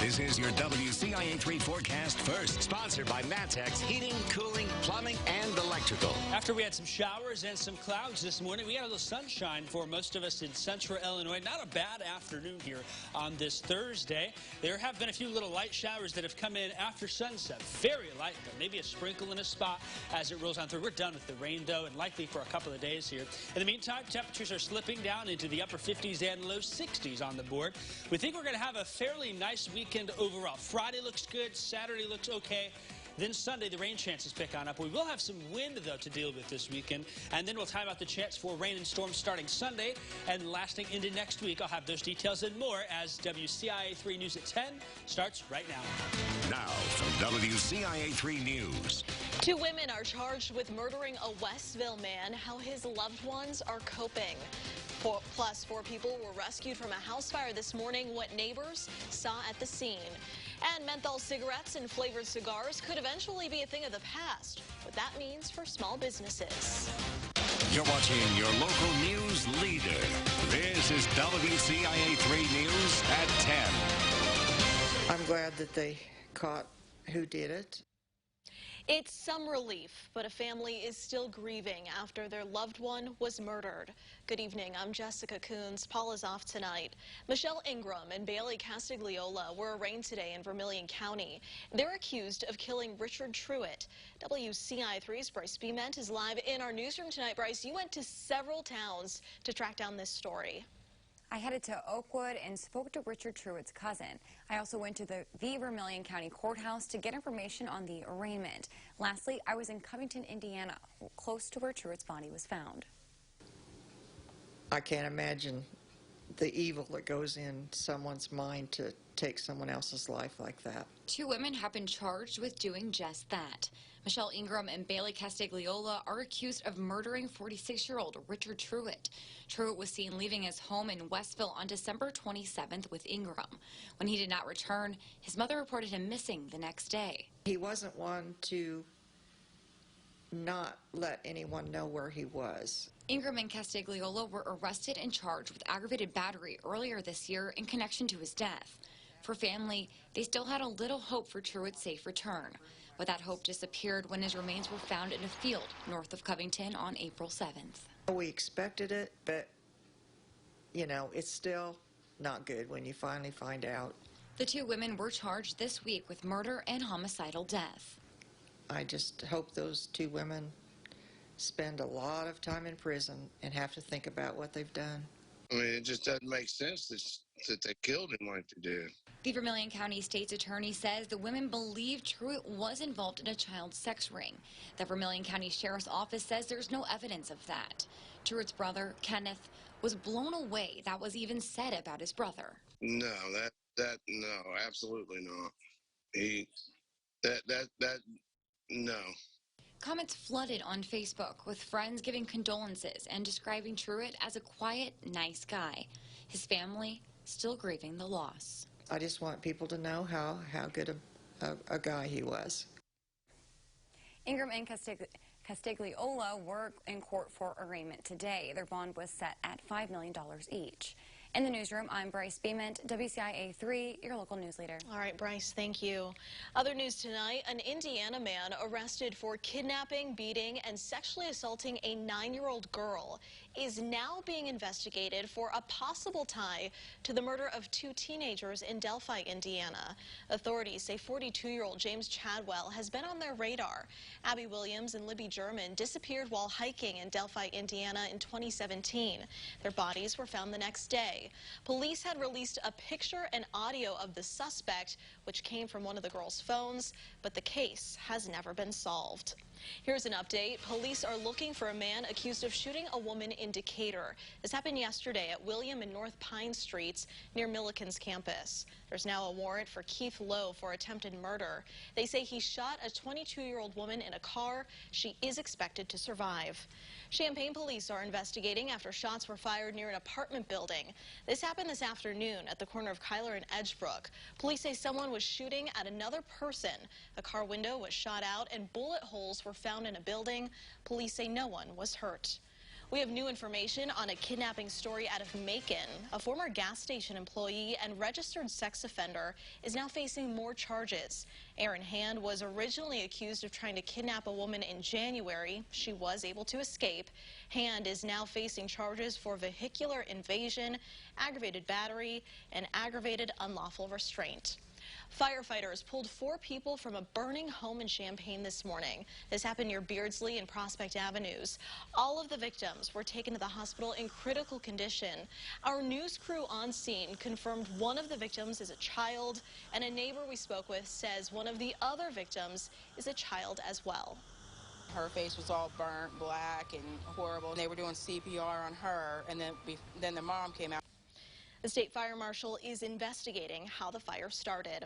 This is your WCIA 3 forecast first, sponsored by Matex Heating, Cooling, Plumbing, and Electrical. After we had some showers and some clouds this morning, we got a little sunshine for most of us in central Illinois. Not a bad afternoon here on this Thursday. There have been a few little light showers that have come in after sunset. Very light, though. Maybe a sprinkle in a spot as it rolls on through. We're done with the rain, though, and likely for a couple of days here. In the meantime, temperatures are slipping down into the upper 50s and low 60s on the board. We think we're going to have a fairly nice weekend overall. Friday looks good. Saturday looks okay. Then Sunday, the rain chances pick on up. We will have some wind, though, to deal with this weekend. And then we'll time out the chance for rain and storms starting Sunday and lasting into next week. I'll have those details and more as WCIA 3 News at 10 starts right now. Now from WCIA 3 News. 2 women are charged with murdering a Westville man. How his loved ones are coping. Plus, 4 people were rescued from a house fire this morning. What neighbors saw at the scene. And menthol cigarettes and flavored cigars could eventually be a thing of the past. What that means for small businesses. You're watching your local news leader. This is WCIA 3 News at 10. I'm glad that they caught who did it. It's some relief, but a family is still grieving after their loved one was murdered. Good evening, I'm Jessica Coons. Paul is off tonight. Michelle Ingram and Bailey Castigliola were arraigned today in Vermilion County. They're accused of killing Richard Truitt. WCIA 3's Bryce Bement is live in our newsroom tonight. Bryce, you went to several towns to track down this story. I headed to Oakwood and spoke to Richard Truitt's cousin. I also went to the Vermilion County Courthouse to get information on the arraignment. Lastly, I was in Covington, Indiana, close to where Truitt's body was found. I can't imagine the evil that goes in someone's mind to take someone else's life like that. 2 women have been charged with doing just that. Michelle Ingram and Bailey Castigliola are accused of murdering 46-year-old Richard Truitt. Truitt was seen leaving his home in Westville on December 27th with Ingram. When he did not return, his mother reported him missing the next day. He wasn't one to not let anyone know where he was. Ingram and Castigliola were arrested and charged with aggravated battery earlier this year in connection to his death. For family, they still had a little hope for Truitt's safe return, but that hope disappeared when his remains were found in a field north of Covington on April 7th. We expected it, but, you know, it's still not good when you finally find out. The 2 women were charged this week with murder and homicidal death. I just hope those 2 women spend a lot of time in prison and have to think about what they've done. I mean, it just doesn't make sense that they killed him like they did. The Vermilion County State's Attorney says the women believe Truitt was involved in a child sex ring. The Vermilion County Sheriff's Office says there's no evidence of that. Truitt's brother, Kenneth, was blown away that was even said about his brother. No, no, absolutely not. No. Comments flooded on Facebook, with friends giving condolences and describing Truitt as a quiet, nice guy. His family still grieving the loss. I just want people to know how good a guy he was. Ingram and Castigliola were in court for arraignment today. Their bond was set at $5 million each. In the newsroom, I'm Bryce Bement, WCIA 3, your local news leader. All right, Bryce, thank you. Other news tonight, an Indiana man arrested for kidnapping, beating, and sexually assaulting a 9-year-old girl is now being investigated for a possible tie to the murder of 2 teenagers in Delphi, Indiana. Authorities say 42-year-old James Chadwell has been on their radar. Abby Williams and Libby German disappeared while hiking in Delphi, Indiana in 2017. Their bodies were found the next day. Police had released a picture and audio of the suspect, which came from one of the girls' phones, but the case has never been solved. Here's an update. Police are looking for a man accused of shooting a woman in Decatur. This happened yesterday at William and North Pine Streets near Milliken's campus. There's now a warrant for Keith Lowe for attempted murder. They say he shot a 22-year-old woman in a car. She is expected to survive. Champaign police are investigating after shots were fired near an apartment building. This happened this afternoon at the corner of Kyler and Edgebrook. Police say someone was shooting at another person. A car window was shot out and bullet holes were found in a building. Police say no one was hurt. We have new information on a kidnapping story out of Macon. A former gas station employee and registered sex offender is now facing more charges. Erin Hand was originally accused of trying to kidnap a woman in January. She was able to escape. Hand is now facing charges for vehicular invasion, aggravated battery, and aggravated unlawful restraint. Firefighters pulled 4 people from a burning home in Champaign this morning. This happened near Beardsley and Prospect Avenues. All of the victims were taken to the hospital in critical condition. Our news crew on scene confirmed one of the victims is a child, and a neighbor we spoke with says one of the other victims is a child as well. Her face was all burnt, black, and horrible. They were doing CPR on her, and then the mom came out. The state fire marshal is investigating how the fire started.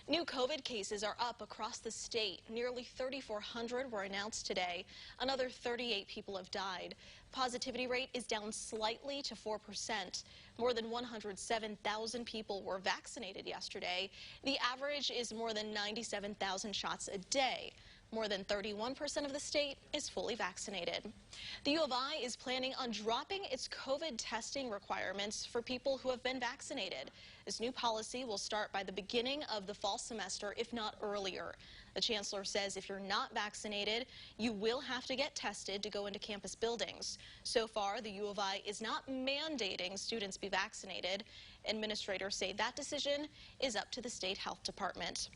New COVID cases are up across the state. Nearly 3,400 were announced today. Another 38 people have died. Positivity rate is down slightly to 4%. More than 107,000 people were vaccinated yesterday. The average is more than 97,000 shots a day. More than 31% of the state is fully vaccinated. The U of I is planning on dropping its COVID testing requirements for people who have been vaccinated. This new policy will start by the beginning of the fall semester, if not earlier. The chancellor says if you're not vaccinated, you will have to get tested to go into campus buildings. So far, the U of I is not mandating students be vaccinated. Administrators say that decision is up to the state health department.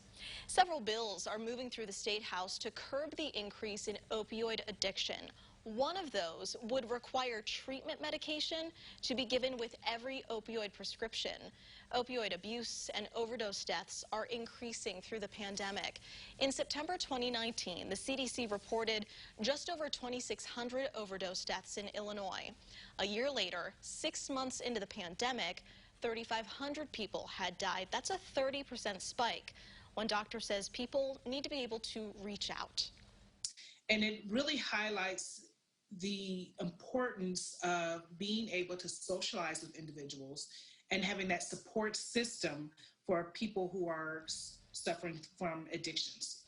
Several bills are moving through the State House to curb the increase in opioid addiction. One of those would require treatment medication to be given with every opioid prescription. Opioid abuse and overdose deaths are increasing through the pandemic. In September 2019, the CDC reported just over 2,600 overdose deaths in Illinois. A year later, 6 months into the pandemic, 3,500 people had died. That's a 30% spike. One doctor says people need to be able to reach out. And it really highlights the importance of being able to socialize with individuals and having that support system for people who are suffering from addictions.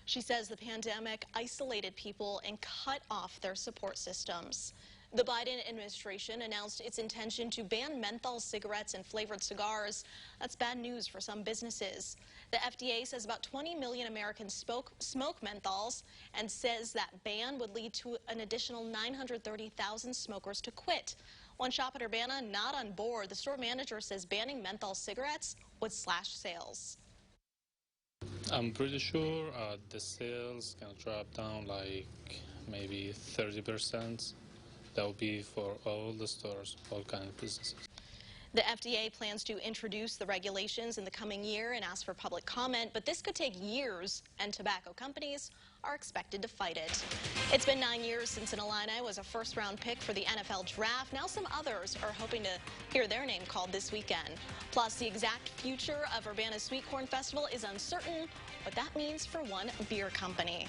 She says the pandemic isolated people and cut off their support systems. The Biden administration announced its intention to ban menthol cigarettes and flavored cigars. That's bad news for some businesses. The FDA says about 20 million Americans smoke menthols and says that ban would lead to an additional 930,000 smokers to quit. One shop at Urbana not on board. The store manager says banning menthol cigarettes would slash sales. I'm pretty sure the sales can drop down like maybe 30%. That will be for all the stores, all kinds of businesses. The FDA plans to introduce the regulations in the coming year and ask for public comment, but this could take years, and tobacco companies are expected to fight it. It's been 9 years since an Illini was a first-round pick for the NFL draft. Now some others are hoping to hear their name called this weekend. Plus, the exact future of Urbana's Sweet Corn Festival is uncertain, what that means for one beer company.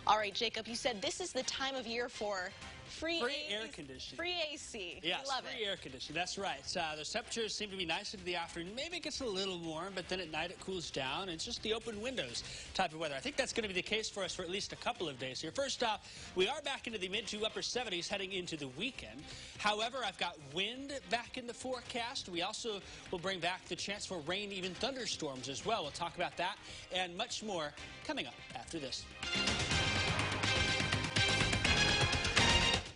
All right, Jacob, you said this is the time of year for free air conditioning. Free AC. Yes, love free air conditioning. That's right. The temperatures seem to be nice into the afternoon. Maybe it gets a little warm, but then at night it cools down. It's just the open windows type of weather. I think that's going to be the case for us for at least a couple of days here. First off, we are back into the mid to upper 70s heading into the weekend. However, I've got wind back in the forecast. We also will bring back the chance for rain, even thunderstorms as well. We'll talk about that and much more coming up after this.